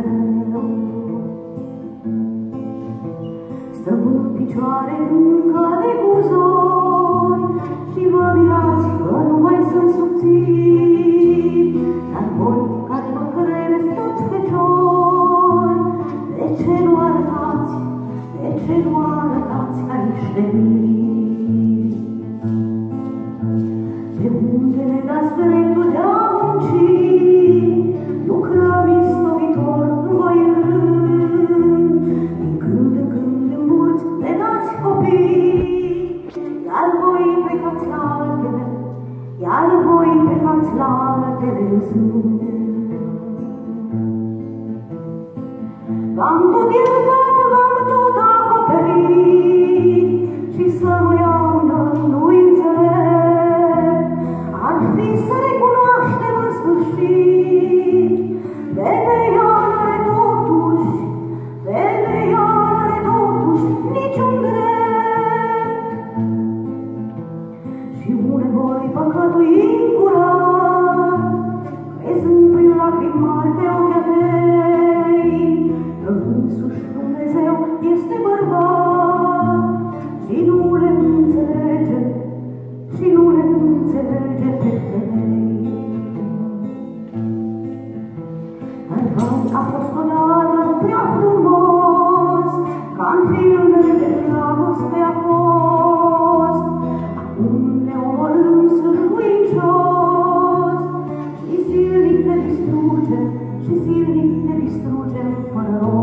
meu. Stă în picioare încă de buzoi și vă mirați că nu mai sunt subțiri, dar voi care vă credeți toți feciori, de ce nu arătați, de ce nu arătați ca niște miri? De unde ne dați dreptul de a munci, lucrăm istovitor în voi în rând, din când în când în burți ne dați copii, iar voi plecați la altele, iar voi plecați la altele râzând. V-am tot iertat, v-am tot acoperit și să vă iau nu înțeleg. Ar fi să recunoaștem în sfârșit, femeia n-are totuși, femeia n-are totuși niciun drept. Și uneori păcătui curat, crezând prin lacrimi mari pe ochii mei, că însuși Dumnezeu este bărbat și nu le înțelege, și nu le înțelege pe femei. Dar vai, a fost odată prea frumos, ca în filmele de dragoste a fost. Acum ne omorâm sârguincios și zilnic ne distrugem, și zilnic ne distrugem fără rost.